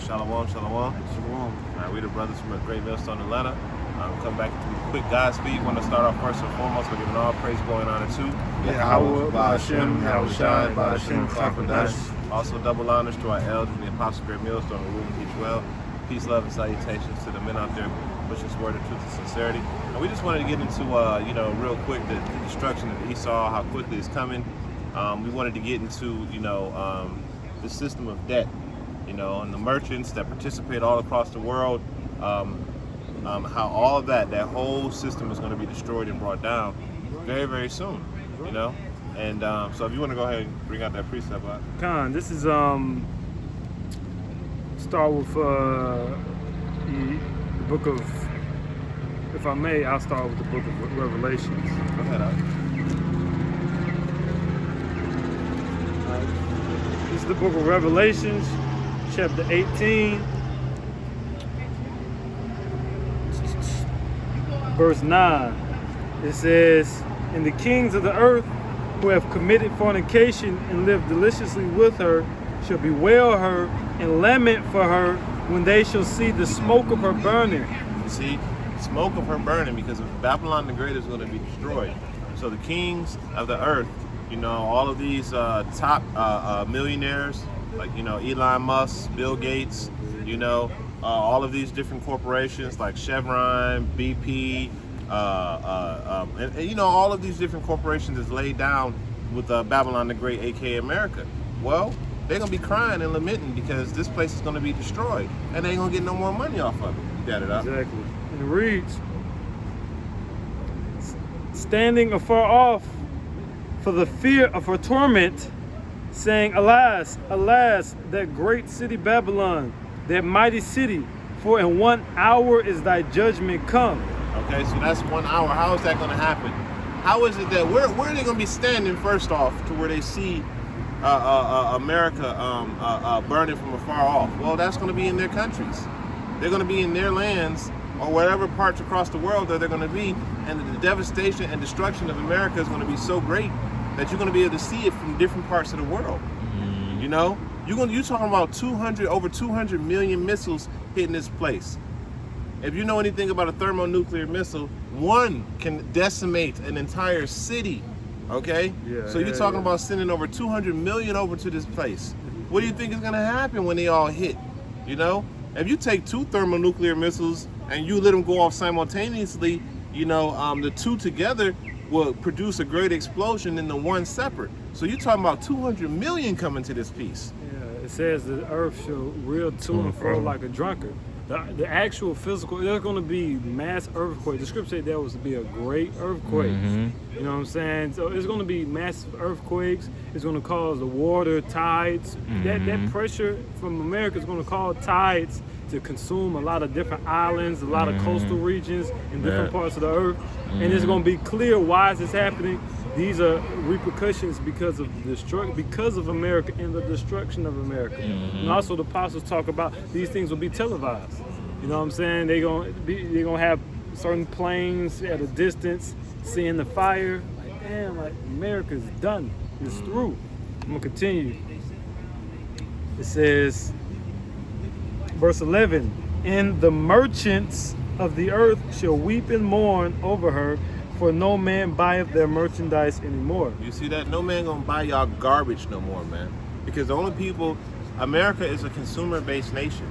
Shalom. Shalom. All right, we the brothers from a great millstone, Atlanta. Come back to a quick Godspeed. Want to start off first and foremost by giving all praise, glory, and honor to Yahweh, Ba'ashem, Yahushai, Ba'ashem, Chakodash. Also double honors to our elders and the Apostle Great Millstone, the Ruben Teach Well. Peace, love, and salutations to the men out there pushing this word of truth and sincerity. And we just wanted to get into, real quick, the destruction of Esau, how quickly it's coming. We wanted to get into, the system of debt, and the merchants that participate all across the world, how all of that whole system is going to be destroyed and brought down very, very soon, And so if you want to go ahead and bring out that precept, Khan, this is start with the book of, if I may, I'll start with the book of Revelations. Go ahead, This is the book of Revelations, chapter 18, verse 9. It says, "And the kings of the earth who have committed fornication and lived deliciously with her shall bewail her and lament for her when they shall see the smoke of her burning." See, smoke of her burning, because Babylon the Great is going to be destroyed. So the kings of the earth, all of these top millionaires, like, Elon Musk, Bill Gates, all of these different corporations like Chevron, BP, and all of these different corporations is laid down with Babylon the Great, aka America. Well, they're going to be crying and lamenting because this place is going to be destroyed and they ain't going to get no more money off of it. You got it up. Exactly. And it reads, "Standing afar off for the fear of her torment, saying, Alas, alas, that great city Babylon, that mighty city, for in 1 hour is thy judgment come." Okay, so that's 1 hour. How is that going to happen? How is it that, where are they going to be standing first off to where they see America burning from afar off? Well, that's going to be in their countries. They're going to be in their lands or whatever parts across the world that they're going to be, and the devastation and destruction of America is going to be so great that you're going to be able to see it from different parts of the world. You're talking about over 200 million missiles hitting this place. If you know anything about a thermonuclear missile, one can decimate an entire city. Okay? So you're talking about sending over 200 million over to this place. What do you think is going to happen when they all hit? If you take 2 thermonuclear missiles and you let them go off simultaneously, the 2 together will produce a great explosion than the 1 separate. So you're talking about 200 million coming to this piece. Yeah, it says the earth shall reel to and fro like a drunkard. The actual physical, there's going to be mass earthquake. The scripture said there was to be a great earthquake. You know what I'm saying? So it's going to be massive earthquakes. It's going to cause the water, tides. That pressure from America is going to cause tides to consume a lot of different islands, a lot of coastal regions in different parts of the earth. And it's going to be clear why is this happening. These are repercussions because of America and the destruction of America. And also the apostles talk about these things will be televised. You know what I'm saying? They're gonna have certain planes at a distance seeing the fire. Like, damn, like America's done. It's through. I'm gonna continue. It says, verse 11, "And the merchants of the earth shall weep and mourn over her, for no man buyeth their merchandise anymore." You see that? No man gonna buy y'all garbage no more, man. Because the only people, America is a consumer-based nation.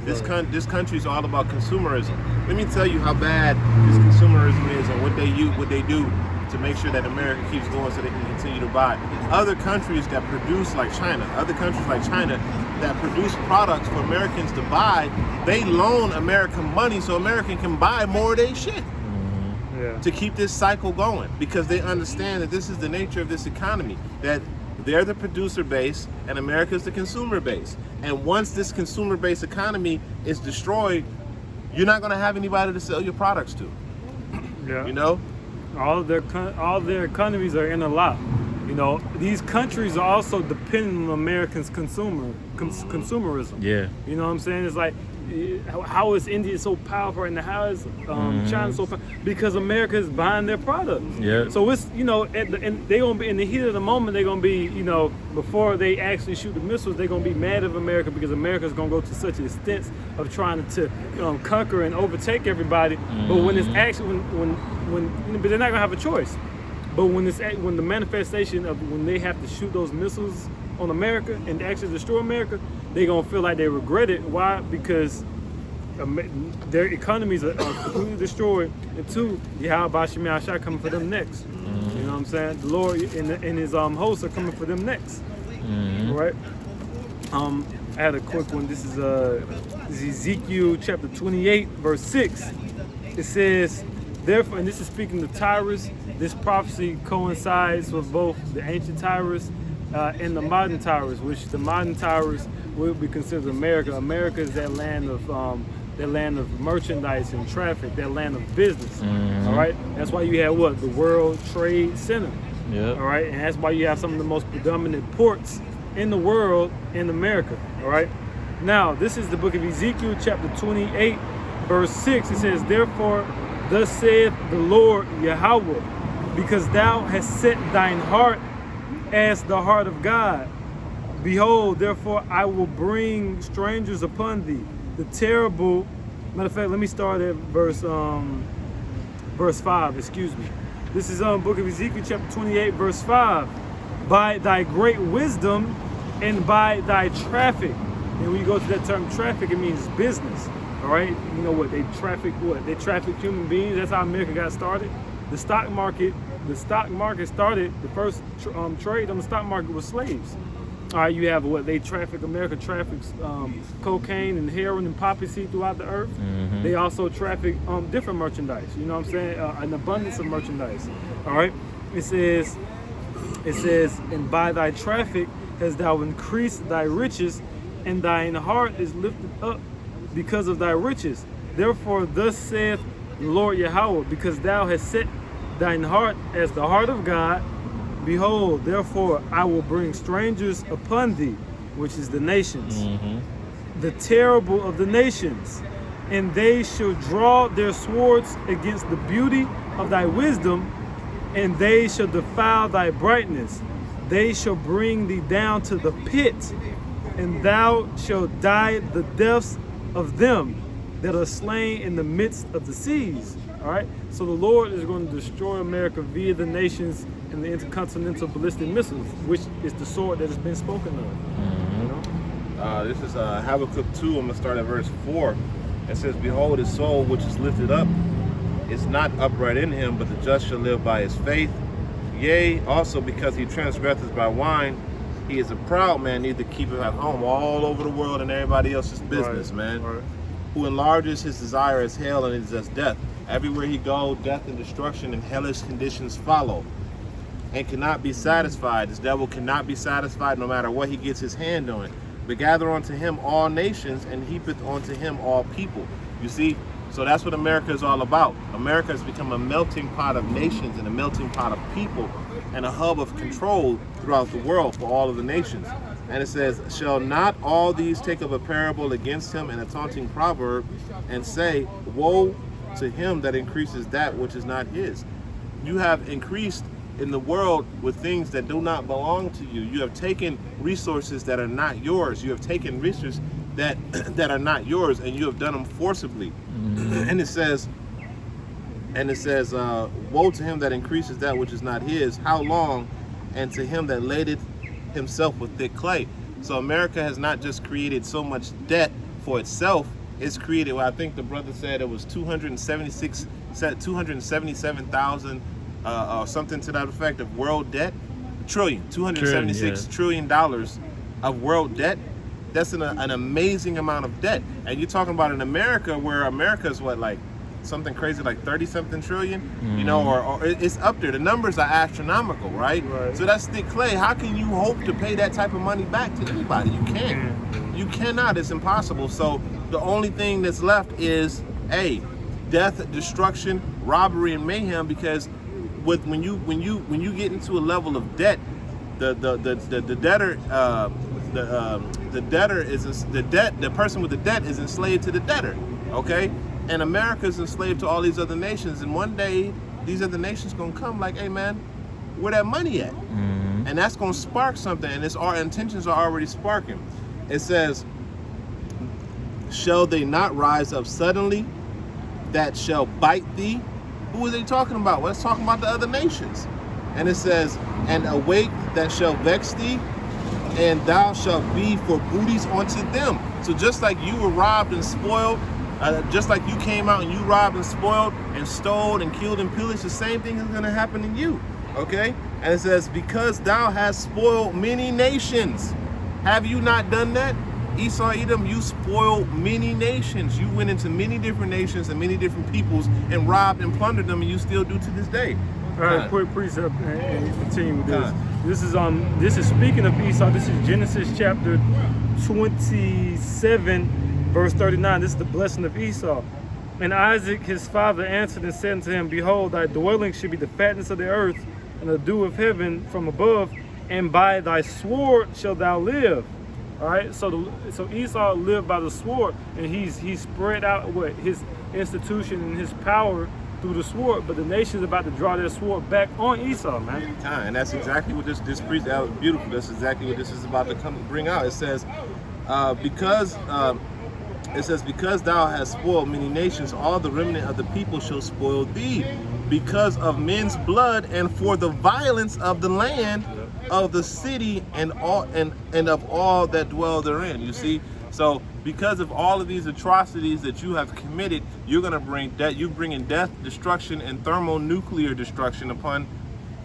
This country is all about consumerism. Let me tell you how bad this consumerism is and what they do to make sure that America keeps going so they can continue to buy. Other countries that produce like China, that produce products for Americans to buy, they loan America money so American can buy more of their shit. To keep this cycle going, because they understand that this is the nature of this economy, that they're the producer base and America's the consumer base. And once this consumer based economy is destroyed, you're not going to have anybody to sell your products to. All their economies are interlocked. These countries are also dependent on Americans' consumerism. Yeah. You know what I'm saying? It's like how is India so powerful and how is China so powerful? Because America is buying their products. Yeah. So it's, and they're gonna be in the heat of the moment. They're gonna be, before they actually shoot the missiles, they're gonna be mad at America because America's gonna go to such an extent of trying to conquer and overtake everybody. But when it's actually but they're not gonna have a choice. But when the manifestation of when they have to shoot those missiles on America and actually destroy America, they're gonna feel like they regret it. Why? Because their economies are completely destroyed, and two, Yahweh Shem Yahshua coming for them next. You know what I'm saying? The Lord and his hosts are coming for them next. Right? I had a quick one. This is Ezekiel chapter 28, verse 6. It says, therefore, and this is speaking to Tyrus. This prophecy coincides with both the ancient Tyrus and the modern Tyrus, which the modern Tyrus would be considered America. America is that land of merchandise and traffic, that land of business. All right, that's why you have what? The World Trade Center. Yeah. All right, and that's why you have some of the most predominant ports in the world in America. All right. Now, this is the book of Ezekiel, chapter 28, verse 6. It says, therefore, thus saith the Lord Yahweh, because thou hast set thine heart as the heart of God. Behold, therefore I will bring strangers upon thee. The terrible, matter of fact, let me start at verse 5, excuse me. This is book of Ezekiel chapter 28, verse 5. By thy great wisdom and by thy traffic. And when you go to that term traffic, it means business. All right, you know what? They traffic human beings. That's how America got started. The stock market started, the first trade on the stock market was slaves. All right, you have America traffics cocaine and heroin and poppy seed throughout the earth. They also traffic different merchandise, you know what I'm saying? An abundance of merchandise. All right, it says, and by thy traffic hast thou increased thy riches, and thine heart is lifted up because of thy riches. Therefore, thus saith the Lord Yahweh, because thou hast set thine heart as the heart of God, behold, therefore I will bring strangers upon thee, which is the nations, the terrible of the nations, and they shall draw their swords against the beauty of thy wisdom, and they shall defile thy brightness. They shall bring thee down to the pit, and thou shalt die the deaths of them that are slain in the midst of the seas. All right, so the Lord is going to destroy America via the nations and the intercontinental ballistic missiles, which is the sword that has been spoken of. This is Habakkuk 2. I'm going to start at verse 4. It says, behold, his soul which is lifted up is not upright in him, but the just shall live by his faith. Yea, also because he transgresseth by wine, he is a proud man, neither keepeth at home all over the world and everybody else's business, man. Right. Who enlarges his desire as hell and is as death. Everywhere he goes, death and destruction and hellish conditions follow, and cannot be satisfied. This devil cannot be satisfied no matter what he gets his hand on. But gather unto him all nations, and heapeth unto him all people. You see, so that's what America is all about. America has become a melting pot of nations and a melting pot of people and a hub of control throughout the world for all of the nations. And it says, shall not all these take up a parable against him and a taunting proverb, and say, woe to him that increases that which is not his. You have increased in the world with things that do not belong to you. You have taken resources that are not yours. You have taken resources that are not yours, and you have done them forcibly. And it says, woe to him that increases that which is not his. How long? And to him that ladeth himself with thick clay. So America has not just created so much debt for itself. It's created, well, I think the brother said it was 277,000 or something to that effect of world debt. $276 trillion of world debt. That's an amazing amount of debt. And you're talking about in America, where America is what, like something crazy like 30-something trillion, you know, or it's up there. The numbers are astronomical, right? So that's thick clay. How can you hope to pay that type of money back to anybody? You can't. You cannot. It's impossible. So the only thing that's left is death, destruction, robbery, and mayhem. Because when you get into a level of debt, the debtor, the debtor is the person with the debt is enslaved to the debtor. Okay, and America is enslaved to all these other nations. And one day, these other nations gonna come like, hey man, where that money at? And that's gonna spark something. And it's our intentions are already sparking. It says, shall they not rise up suddenly that shall bite thee? Who are they talking about? Well, it's talking about the other nations. And it says, and awake that shall vex thee, and thou shalt be for booties unto them. So just like you were robbed and spoiled, just like you came out and you robbed and spoiled and stole and killed and pillaged, the same thing is going to happen to you. Okay? And it says, because thou hast spoiled many nations. Have you not done that? Esau, Edom, you spoiled many nations. You went into many different nations and many different peoples and robbed and plundered them, and you still do to this day. All right, quick precept and continue with this. This is speaking of Esau. This is Genesis chapter 27, verse 39. This is the blessing of Esau. And Isaac his father answered and said unto him, behold, thy dwelling should be the fatness of the earth and the dew of heaven from above, and by thy sword shalt thou live. All right, so Esau lived by the sword, and he spread out his institution and his power through the sword. But the nation's about to draw their sword back on Esau, man. And that's exactly what this priest, that was beautiful. That's exactly what this is about to bring out. It says, because thou hast spoiled many nations, all the remnant of the people shall spoil thee, because of men's blood and for the violence of the land, of the city, and of all that dwell therein. You see, so because of all of these atrocities that you have committed, you're gonna bring bringing death, destruction, and thermonuclear destruction upon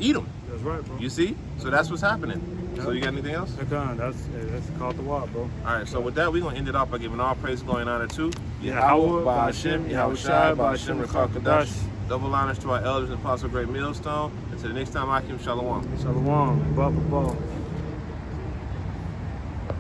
Edom. That's right, bro. You see, so that's what's happening. Yep. So you got anything else? That's called the walk, bro. All right, so with that, we're gonna end it off by giving all praise, glory, and honor to Yahweh, by Hashem, Yahweh Shai, by Hashem, Rakakadash. Double honors to our elders and Apostle Great Millstone. And to the next time, Akim Shalom. Shalom. Baba.